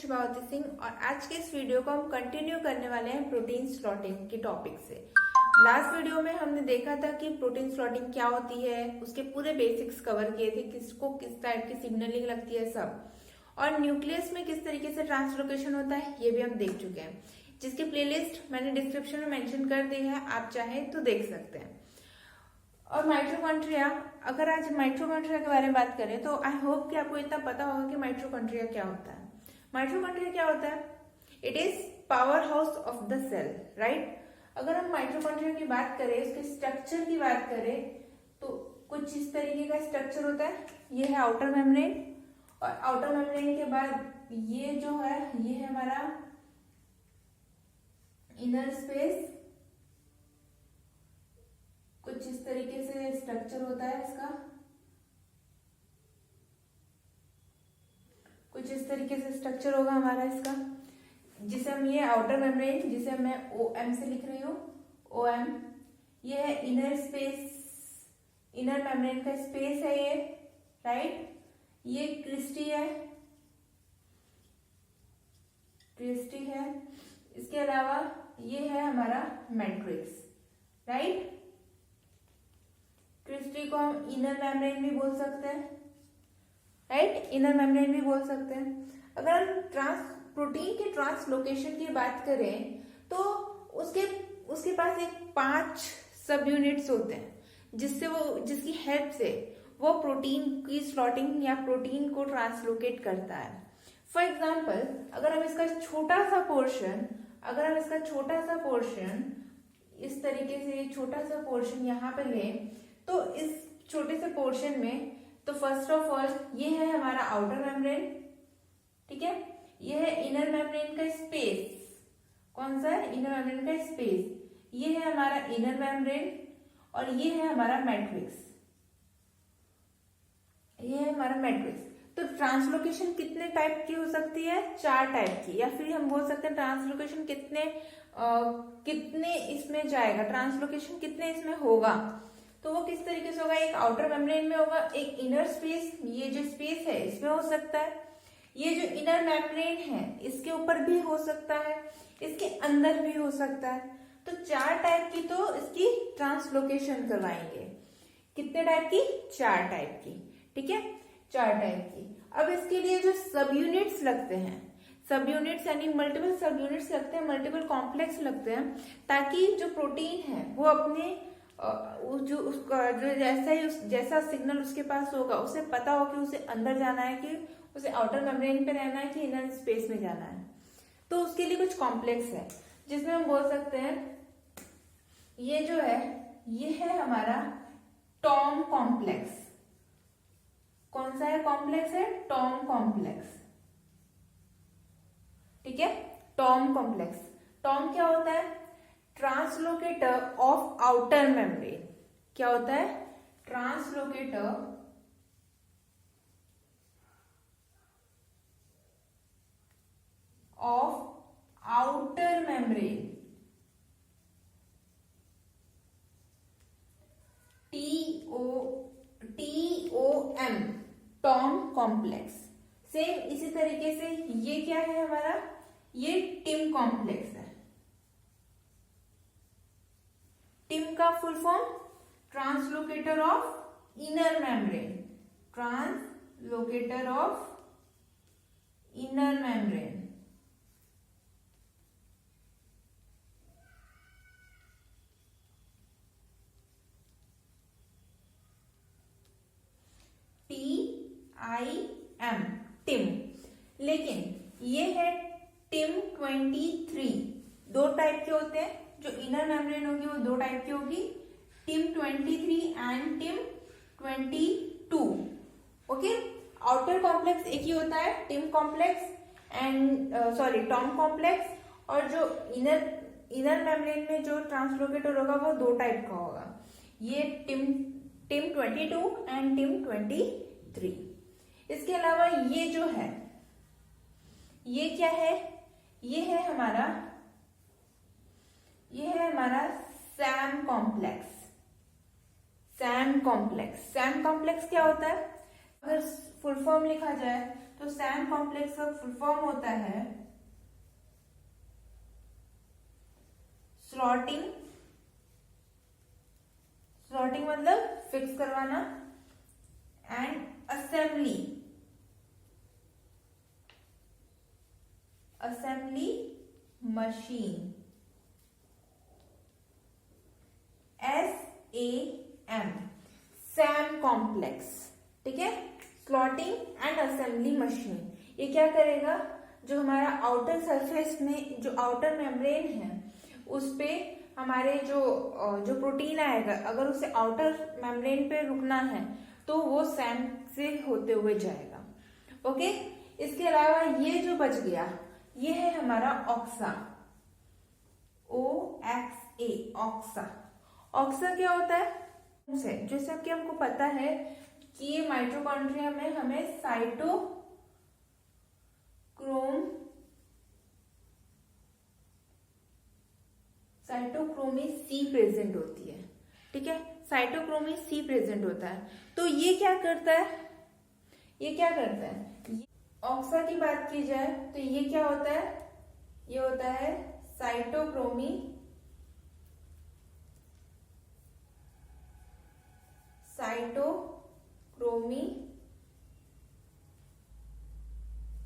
शिवावती सिंह और आज के इस वीडियो को हम कंटिन्यू करने वाले हैं प्रोटीन स्लॉटिंग के टॉपिक से। लास्ट वीडियो में हमने देखा था कि प्रोटीन स्लॉटिंग क्या होती है, उसके पूरे बेसिक्स कवर किए थे, किसको किस टाइप की सिग्नलिंग लगती है सब, और न्यूक्लियस में किस तरीके से ट्रांसलोकेशन होता है ये भी हम देख चुके हैं, जिसकी प्लेलिस्ट मैंने डिस्क्रिप्शन में मेंशन कर दी है, आप चाहें तो देख सकते हैं। और माइटोकॉन्ड्रिया, अगर आज माइटोकॉन्ड्रिया के बारे में बात करें तो आई होप कि आपको इतना पता होगा कि माइटोकॉन्ड्रिया क्या होता है। माइटोकॉन्ड्रिया क्या होता है? It is power house of the cell, right. अगर हम माइटोकॉन्ड्रिया की बात करें, उसके स्ट्रक्चर की बात करें तो कुछ इस तरीके का स्ट्रक्चर होता है। ये है आउटर मेम्ब्रेन, और आउटर मेम्ब्रेन के बाद ये जो है ये है हमारा इनर स्पेस। कुछ इस तरीके से स्ट्रक्चर होता है इसका, कुछ इस तरीके से स्ट्रक्चर होगा हमारा इसका, जिसे हम ये आउटर मेम्ब्रेन, जिसे मैं OM से लिख रही हूँ, OM। ये है इनर स्पेस, इनर मेम्ब्रेन का स्पेस है ये, राइट। ये क्रिस्टी है, क्रिस्टी है। इसके अलावा ये है हमारा मैट्रिक्स, राइट। क्रिस्टी को हम इनर मेम्ब्रेन भी बोल सकते हैं, राइट, इनर मेम्ब्रेन भी बोल सकते हैं। अगर हम प्रोटीन के ट्रांसलोकेशन की बात करें तो उसके पास एक 5 सब यूनिट्स होते हैं, जिसकी हेल्प से वो प्रोटीन की स्लॉटिंग या प्रोटीन को ट्रांसलोकेट करता है। फॉर एग्जाम्पल, अगर हम इसका छोटा सा पोर्शन इस तरीके से छोटा सा पोर्शन यहाँ पर लें, तो इस छोटे से पोर्शन में तो फर्स्ट ऑफ ऑल ये है हमारा आउटर मेम्ब्रेन, ठीक है। ये है इनर मेम्ब्रेन का स्पेस। कौन सा है? इनर मेम्ब्रेन का स्पेस। ये है हमारा इनर मेम्ब्रेन और ये है हमारा मैट्रिक्स, ये है हमारा मैट्रिक्स। तो ट्रांसलोकेशन कितने टाइप की हो सकती है? 4 टाइप की, या फिर हम बोल सकते हैं ट्रांसलोकेशन कितने इसमें जाएगा, ट्रांसलोकेशन कितने इसमें होगा। तो वो किस तरीके से होगा? एक आउटर मेम्ब्रेन में होगा, एक इनर स्पेस, ये जो स्पेस है इसमें हो सकता है, ये जो इनर मेम्ब्रेन है इसके ऊपर भी हो सकता है, इसके अंदर भी हो सकता है। तो 4 टाइप की तो इसकी ट्रांसलोकेशन करवाएंगे। कितने टाइप की? 4 टाइप की, ठीक है, 4 टाइप की। अब इसके लिए जो सब यूनिट्स लगते हैं, सब यूनिट्स यानी मल्टीपल सब यूनिट्स लगते हैं, मल्टीपल कॉम्प्लेक्स लगते हैं, ताकि जो प्रोटीन है वो अपने जैसा सिग्नल उसके पास होगा उसे पता हो कि उसे अंदर जाना है, कि उसे आउटर मेम्ब्रेन पे रहना है, कि इनर स्पेस में जाना है। तो उसके लिए कुछ कॉम्प्लेक्स है, जिसमें हम बोल सकते हैं ये जो है ये है हमारा टॉम कॉम्प्लेक्स। कौन सा है कॉम्प्लेक्स? है टॉम कॉम्प्लेक्स, ठीक है, टॉम कॉम्प्लेक्स। टॉम क्या होता है? Translocator of outer membrane. क्या होता है? Translocator of outer membrane, TOM, TOM complex. Same इसी तरीके से ये क्या है हमारा? ये टिम कॉम्प्लेक्स है। टिम का full form translocator of inner membrane, translocator of inner membrane. TIM, TIM. लेकिन ये है टिम 23। 2 टाइप के होते हैं, जो इनर मेम्ब्रेन होगी वो 2 टाइप की होगी, TIM 23 and TIM 22। Okay, outer complex एक ही होता है, TIM complex and TOM complex, और जो इनर मेम्ब्रेन में जो ट्रांसलोकेटर होगा वो 2 टाइप का होगा, ये टिम 22 एंड टिम 23। इसके अलावा ये जो है ये क्या है? ये है हमारा सैम कॉम्प्लेक्स। सैम कॉम्प्लेक्स क्या होता है? अगर फुल फॉर्म लिखा जाए तो सैम कॉम्प्लेक्स का फुल फॉर्म होता है स्लॉटिंग, स्लॉटिंग मतलब फिक्स करवाना, and assembly, assembly machine, SAM, Sam complex. ठीक है, स्लॉटिंग एंड असेंबली मशीन। ये क्या करेगा, जो हमारा आउटर सरफेस में जो आउटर मेम्ब्रेन है उस पे हमारे जो प्रोटीन आएगा, अगर उसे आउटर मेम्ब्रेन पे रुकना है तो वो सैम से होते हुए जाएगा। ओके, इसके अलावा ये जो बच गया ये है हमारा ऑक्सा, OXA, ऑक्सा। ऑक्सा क्या होता है, जैसे कि हमको पता है कि ये माइटोकॉन्ड्रिया में हमें साइटोक्रोमी C प्रेजेंट होती है। ठीक है, साइटोक्रोमी C प्रेजेंट होता है। तो ये क्या करता है, ये क्या करता है, ऑक्सा की बात की जाए तो ये क्या होता है, ये होता है साइटोक्रोमी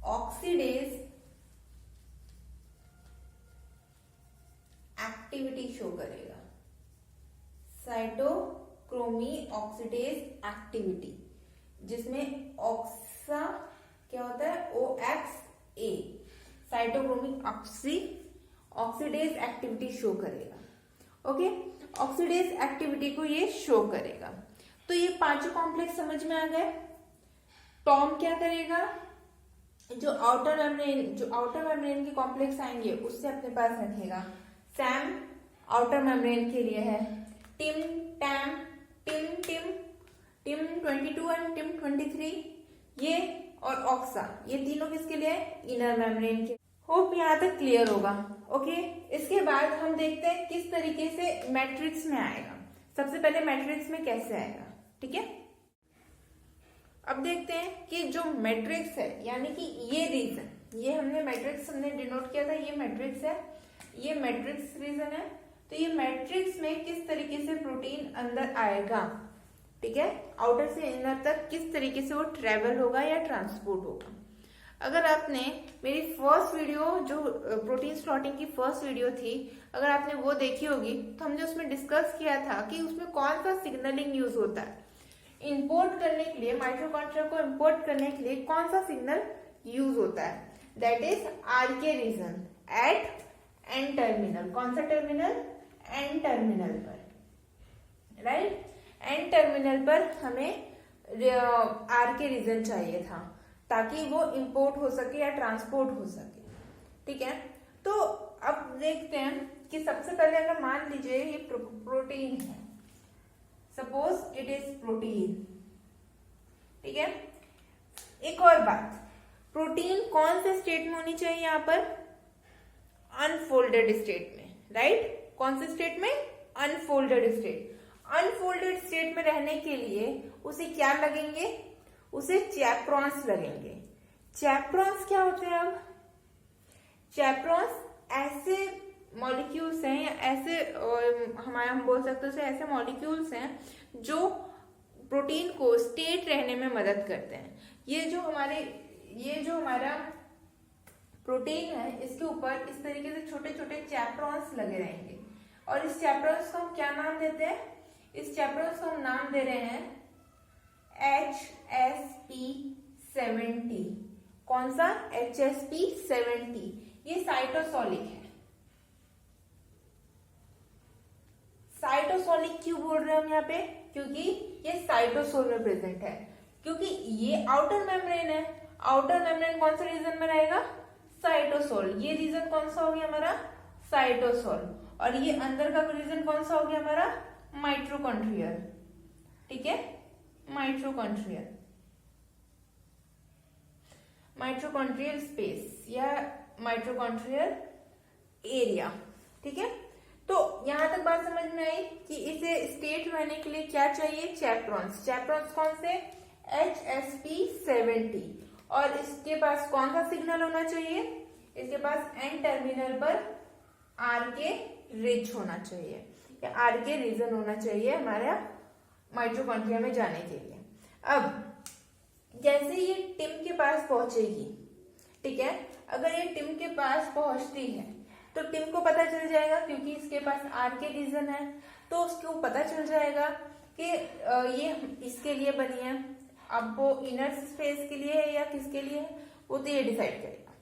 ऑक्सीडेज एक्टिविटी शो करेगा, साइटोक्रोमी ऑक्सीडेज एक्टिविटी, जिसमें ऑक्सा क्या होता है, OXA, साइटोक्रोमी ऑक्सीडेज एक्टिविटी शो करेगा। ओके, ऑक्सीडेज एक्टिविटी को ये शो करेगा। तो ये पांचों कॉम्प्लेक्स समझ में आ गए। टॉम क्या करेगा, जो आउटर मेम्ब्रेन के कॉम्प्लेक्स आएंगे उससे अपने पास रखेगा। सैम आउटर मेम्ब्रेन के लिए है, टिम 22 एंड टिम 23 ये, और ऑक्सा ये तीनों किसके लिए है, इनर मेम्ब्रेन के। होप यहाँ तक क्लियर होगा। ओके, इसके बाद हम देखते हैं किस तरीके से मैट्रिक्स में आएगा। सबसे पहले मैट्रिक्स में कैसे आएगा, ठीक है। अब देखते हैं कि जो मैट्रिक्स है, यानी कि ये रीजन, ये हमने मैट्रिक्स डिनोट किया था, ये मैट्रिक्स है, ये मैट्रिक्स रीजन है। तो ये मैट्रिक्स में किस तरीके से प्रोटीन अंदर आएगा, ठीक है, आउटर से इनर तक किस तरीके से वो ट्रेवल होगा या ट्रांसपोर्ट होगा। अगर आपने मेरी फर्स्ट वीडियो, जो प्रोटीन स्लॉटिंग की फर्स्ट वीडियो थी, अगर आपने वो देखी होगी तो हमने उसमें डिस्कस किया था कि उसमें कौन सा सिग्नलिंग यूज होता है। इंपोर्ट करने के लिए, माइटोकॉन्ड्रिया को इंपोर्ट करने के लिए कौन सा सिग्नल यूज होता है, that is RK region at N terminal. कौन सा टर्मिनल, एन टर्मिनल पर, राइट, एन टर्मिनल पर हमें आरके रीजन चाहिए था ताकि वो इंपोर्ट हो सके या ट्रांसपोर्ट हो सके। ठीक है, तो अब देखते हैं कि सबसे पहले अगर मान लीजिए ये प्रोटीन है, सपोज इट इज प्रोटीन, ठीक है। एक और बात, प्रोटीन कौन से स्टेट में होनी चाहिए, यहां पर अनफोल्डेड स्टेट में, राइट। कौन से स्टेट में, अनफोल्डेड स्टेट। अनफोल्डेड स्टेट में रहने के लिए उसे क्या लगेंगे, उसे चैप्रॉन्स लगेंगे। चैप्रॉन्स क्या होते हैं, अब चैप्रॉन्स ऐसे मॉलिक्यूल्स हैं या ऐसे हम बोल सकते हैं ऐसे मॉलिक्यूल्स हैं जो प्रोटीन को स्टेट रहने में मदद करते हैं। ये जो हमारा प्रोटीन है, इसके ऊपर इस तरीके से छोटे छोटे चैप्रॉन्स लगे रहेंगे, और इस चैप्रॉन्स को हम क्या नाम देते हैं, इस चैप्रॉन्स को हम नाम दे रहे हैं HSP70। कौन सा, HSP70। ये साइटोसोलिक है। साइटोसोलिक क्यों बोल रहे हैं हम यहाँ पे, क्योंकि ये साइटोसोल में प्रेजेंट है, क्योंकि ये आउटर मेम्ब्रेन है। आउटर मेम्ब्रेन कौन सा रीजन में रहेगा, साइटोसोल। ये रीजन कौन सा हो गया हमारा, साइटोसोल, और ये अंदर का रीजन कौन सा हो गया हमारा, माइटोकॉन्ड्रियल। ठीक है, माइटोकॉन्ड्रियल स्पेस या माइटोकॉन्ड्रियल एरिया। ठीक है, तो यहां तक बात समझ में आई कि इसे स्टेट रहने के लिए क्या चाहिए, चैप्रॉन्स। चैप्रॉन्स कौन से, HSP70 और इसके पास कौन सा सिग्नल होना चाहिए? इसके पास एन टर्मिनल पर RK रिच होना चाहिए या RK रीजन होना चाहिए हमारा माइटोकॉन्ड्रिया में जाने के लिए। अब जैसे ये टिम के पास पहुंचेगी, ठीक है, अगर ये टिम के पास पहुंचती है तो टिम को पता चल जाएगा, क्योंकि इसके पास RK रीजन है, तो उसको पता चल जाएगा कि ये इसके लिए बनी है। अब वो इनर स्पेस के लिए है या किसके लिए है, वो तो ये डिसाइड करेगा।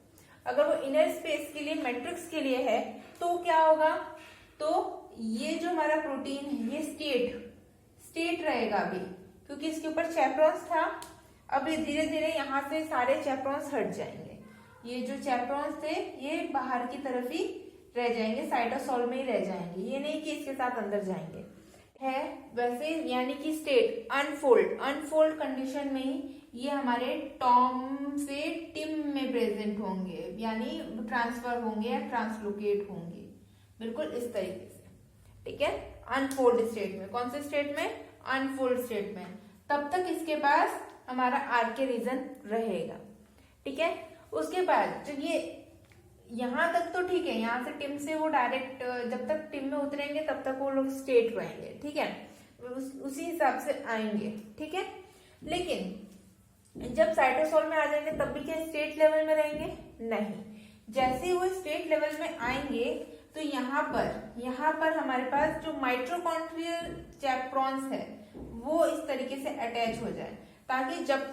अगर वो इनर स्पेस के लिए, मैट्रिक्स के लिए है, तो क्या होगा, तो ये जो हमारा प्रोटीन है ये स्टेट रहेगा अभी, क्योंकि इसके ऊपर चैपरॉन्स था। अब ये धीरे धीरे यहाँ से सारे चैपरॉन्स हट जाएंगे। ये जो चैपरॉन्स थे ये बाहर की तरफ ही रह जाएंगे, साइटोसोल में ही रह जाएंगे, ये नहीं कि इसके साथ अंदर जाएंगे है वैसे। यानी कि स्टेट अनफोल्ड कंडीशन में ही ये हमारे टॉम से टिम में प्रेजेंट होंगे, यानी ट्रांसफर होंगे या ट्रांसलोकेट होंगे, बिल्कुल इस तरीके से, ठीक है। अनफोल्ड स्टेट में, कौन से स्टेट में? अनफोल्ड स्टेट में। तब तक इसके पास हमारा RK रीजन रहेगा, ठीक है। उसके बाद जब ये यहां तक तो ठीक है, यहां से टिम से वो डायरेक्ट जब तक टिम में उतरेंगे तब तक वो लोग स्टेट रहेंगे, ठीक है, उसी हिसाब से आएंगे, ठीक है। लेकिन जब साइटोसोल में आ जाएंगे तब भी क्या स्टेट लेवल में रहेंगे? नहीं। जैसे ही वो स्टेट लेवल में आएंगे तो यहाँ पर हमारे पास जो माइटोकॉन्ड्रियल चैपरॉन्स है वो इस तरीके से अटैच हो जाए, ताकि जब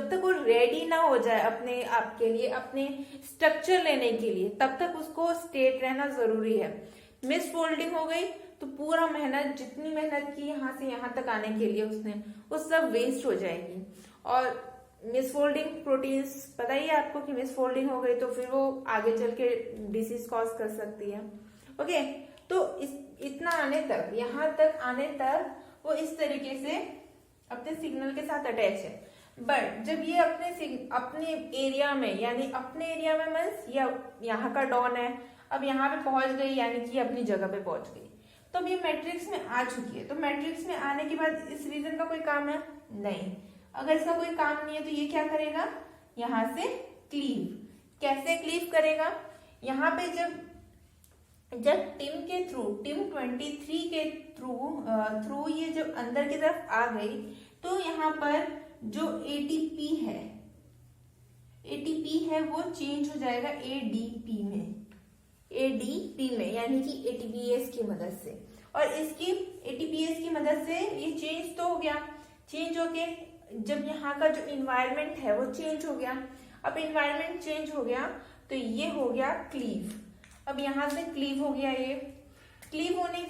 तक वो रेडी ना हो जाए अपने आप के लिए, अपने स्ट्रक्चर लेने के लिए, तब तक उसको स्टेट रहना जरूरी है। मिस फोल्डिंग हो गई तो पूरा मेहनत, जितनी मेहनत की यहाँ से यहाँ तक आने के लिए उसने, वो सब वेस्ट हो जाएगी। और मिसफोल्डिंग प्रोटीन्स, पता ही है आपको कि मिसफोल्डिंग हो गई तो फिर वो आगे चल के डिसीज कॉज कर सकती है। ओके, तो इतना आने तक, यहाँ तक आने तक वो इस तरीके से अपने सिग्नल के साथ अटैच है। बट जब ये अपने एरिया में, यानी अपने एरिया में मीन्स यहाँ का डॉन है, अब यहाँ पे पहुंच गई, यानी कि अपनी जगह पे पहुंच गई, तो अब ये मैट्रिक्स में आ चुकी है। तो मैट्रिक्स में आने के बाद इस रीजन का कोई काम है? नहीं। अगर इसका कोई काम नहीं है तो ये क्या करेगा? यहाँ से क्लीव। कैसे क्लीव करेगा? यहाँ पे जब टिम के थ्रू, टिम 23 के थ्रू ये जब अंदर की तरफ आ गई तो यहाँ पर जो ATP है वो चेंज हो जाएगा ADP में, यानी कि ATPase की मदद से। और इसकी ATPase की मदद से ये चेंज तो हो गया, चेंज होके जब यहाँ का जो इन्वायरमेंट है वो चेंज हो गया। अब इन्वायरमेंट चेंज हो गया तो ये हो गया क्लीव। अब यहाँ से क्लीव हो गया, ये क्लीव होने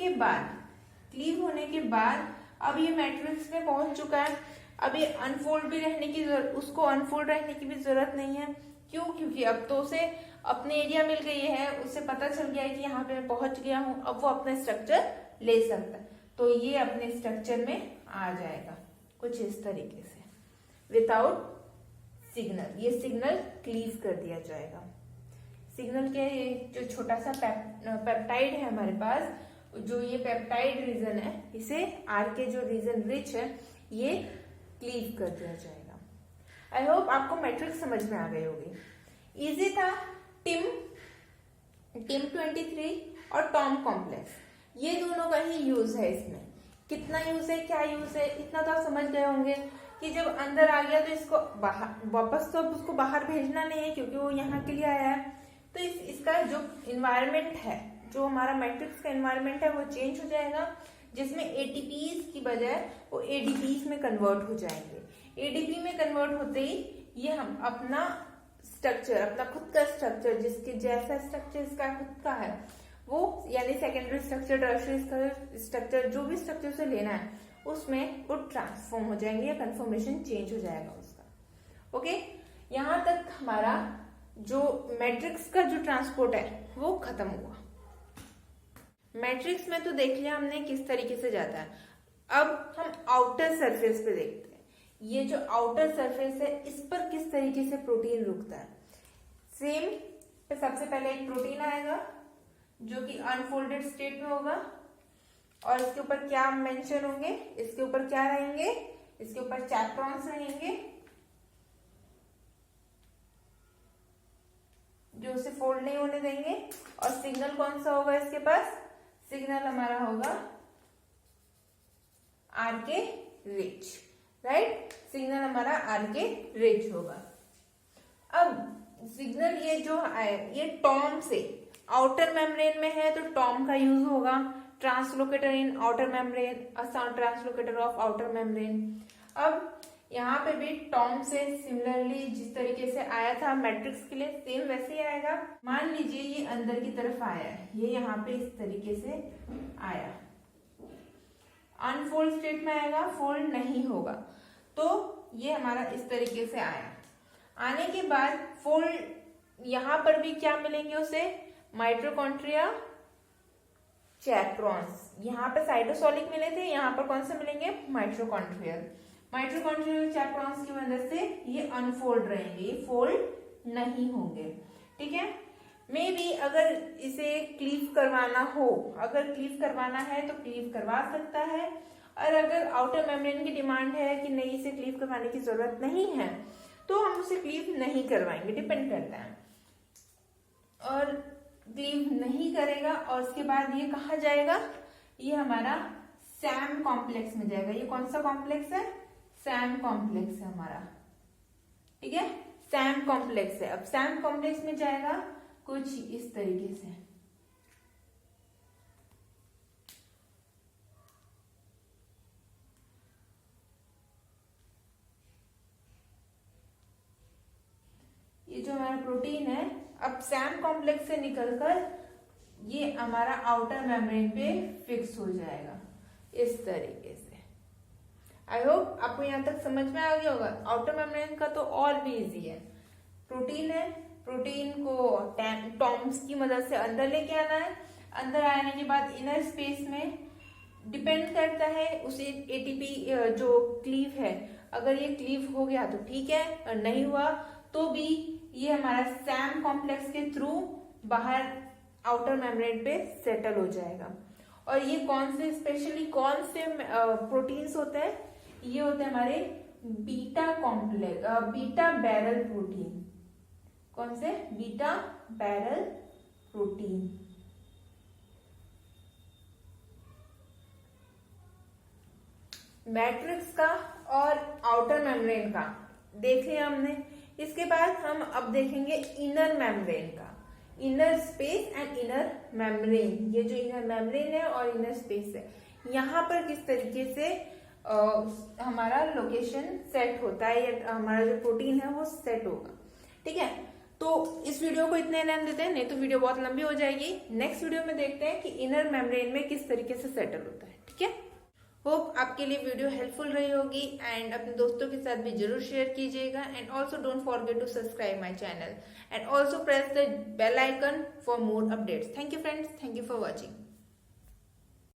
के बाद अब ये मैट्रिक्स में पहुंच चुका है। अब ये अनफोल्ड भी रहने की उसको अनफोल्ड रहने की भी जरूरत नहीं है। क्यों? क्योंकि अब तो उसे अपने एरिया मिल गई है, उसे पता चल गया है कि यहाँ पे मैं पहुंच गया हूँ, अब वो अपना स्ट्रक्चर ले सकता है। तो ये अपने स्ट्रक्चर में आ जाएगा कुछ इस तरीके से, विदाउट सिग्नल। ये सिग्नल क्लीव कर दिया जाएगा। सिग्नल के जो छोटा सा पेप्टाइड है हमारे पास, जो ये पेप्टाइड रीजन है, इसे RK जो रीजन रिच है ये क्लीव कर दिया जाएगा। आई होप आपको मैट्रिक्स समझ में आ गई होगी। इजी था। टिम 23 और टॉम कॉम्प्लेक्स, ये दोनों का ही यूज है। इसमें कितना यूज है, क्या यूज है, इतना तो आप समझ गए होंगे कि जब अंदर आ गया तो इसको वापस तो अब उसको बाहर भेजना नहीं है, क्योंकि वो यहाँ के लिए आया है। तो इसका जो इन्वायरमेंट है, जो हमारा मैट्रिक्स का इन्वायरमेंट है वो चेंज हो जाएगा, जिसमें ATPs की बजाय वो ADPs में कन्वर्ट हो जाएंगे। ADP में कन्वर्ट होते ही ये हम अपना स्ट्रक्चर, अपना खुद का स्ट्रक्चर, जिसके जैसा स्ट्रक्चर इसका खुद का है वो, यानी सेकेंडरी स्ट्रक्चर, टर्शियरी स्ट्रक्चर, जो भी स्ट्रक्चर उसे लेना है उसमें वो ट्रांसफॉर्म हो जाएंगे या कन्फर्मेशन चेंज हो जाएगा उसका। ओके, यहाँ तक हमारा जो मैट्रिक्स का जो ट्रांसपोर्ट है वो खत्म हुआ। मैट्रिक्स में तो देख लिया हमने किस तरीके से जाता है। अब हम आउटर सरफेस पे देखते हैं। ये जो आउटर सरफेस है इस पर किस तरीके से प्रोटीन रुकता है। सेम पे सबसे पहले एक प्रोटीन आएगा जो कि अनफोल्डेड स्टेट में होगा, और इसके ऊपर क्या मेंशन होंगे, इसके ऊपर क्या रहेंगे, इसके ऊपर चैप्ट्रॉन्स रहेंगे जो उसे फोल्ड नहीं होने देंगे। और सिग्नल कौन सा होगा इसके पास? सिग्नल हमारा होगा आर के रिच, राइट। सिग्नल हमारा आर के रिच होगा। अब सिग्नल ये जो है ये टॉम से आउटर मेम्ब्रेन में है तो टॉम का यूज होगा। Translocator in outer membrane, translocator of outer membrane. अब यहाँ पे भी टॉम से सिमिलरली जिस तरीके से आया था मैट्रिक्स के लिए सेम वैसे ही आएगा। मान लीजिए ये अंदर की तरफ आया है, ये यहाँ पे इस तरीके से आया, अनफोल्ड स्टेट में आएगा, फोल्ड नहीं होगा। तो ये हमारा इस तरीके से आया। आने के बाद फोल्ड यहाँ पर भी क्या मिलेंगे उसे? माइटोकॉन्ड्रिया, चैप्ट्रॉन्स। यहाँ पे साइटोसोलिक मिले थे, यहाँ पर कौन से मिलेंगे? माइटोकॉन्ड्रियल। माइटोकॉन्ड्रियल चैप्ट्रॉन्स की वजह से ये अनफोल्ड रहेंगे, ये फोल्ड नहीं होंगे, ठीक है। मे बी अगर इसे क्लीव करवाना हो, अगर क्लीव करवाना है तो क्लीव करवा सकता है, और अगर आउटर मेम्ब्रेन की डिमांड है कि नहीं इसे क्लीव करवाने की जरूरत नहीं है तो हम उसे क्लीव नहीं करवाएंगे, डिपेंड करता है। और क्लीव नहीं करेगा और उसके बाद ये कहा जाएगा? ये हमारा सैम कॉम्प्लेक्स में जाएगा। ये कौन सा कॉम्प्लेक्स है? सैम कॉम्प्लेक्स है हमारा, ठीक है, सैम कॉम्प्लेक्स है। अब सैम कॉम्प्लेक्स में जाएगा कुछ इस तरीके से। ये जो हमारा प्रोटीन है अब सैम कॉम्प्लेक्स से निकलकर ये हमारा आउटर मेम्ब्रेन पे फिक्स हो जाएगा इस तरीके से। आई होप आपको यहाँ तक समझ में आ गया होगा। आउटर मेम्ब्रेन का तो और भी इजी है। प्रोटीन है, प्रोटीन को टॉम्स की मदद से अंदर लेके आना है। अंदर आने के बाद इनर स्पेस में डिपेंड करता है उसे एटीपी जो क्लीव है, अगर ये क्लीव हो गया तो ठीक है, और नहीं हुआ तो भी ये हमारा सैम कॉम्प्लेक्स के थ्रू बाहर आउटर मेम्ब्रेन पे सेटल हो जाएगा। और ये कौन से स्पेशली कौन से प्रोटीन्स होते हैं? ये होते हैं हमारे beta complex, beta barrel protein. कौन से? Beta barrel protein. मैट्रिक्स का और आउटर मेम्ब्रेन का देख लिया हमने। इसके बाद हम अब देखेंगे इनर मेम्ब्रेन का, inner space and inner membrane. ये जो इनर मेम्ब्रेन है और इनर स्पेस है, यहाँ पर किस तरीके से हमारा लोकेशन सेट होता है या हमारा जो प्रोटीन है वो सेट होगा, ठीक है। तो इस वीडियो को इतने लेने देते हैं, नहीं तो वीडियो बहुत लंबी हो जाएगी। नेक्स्ट वीडियो में देखते हैं कि इनर मेम्ब्रेन में किस तरीके से सेटल होता है, ठीक है। होप आपके लिए वीडियो हेल्पफुल रही होगी एंड अपने दोस्तों के साथ भी जरूर शेयर कीजिएगा। And also don't forget to subscribe my channel and also press the bell icon for more updates. Thank you friends, thank you for watching.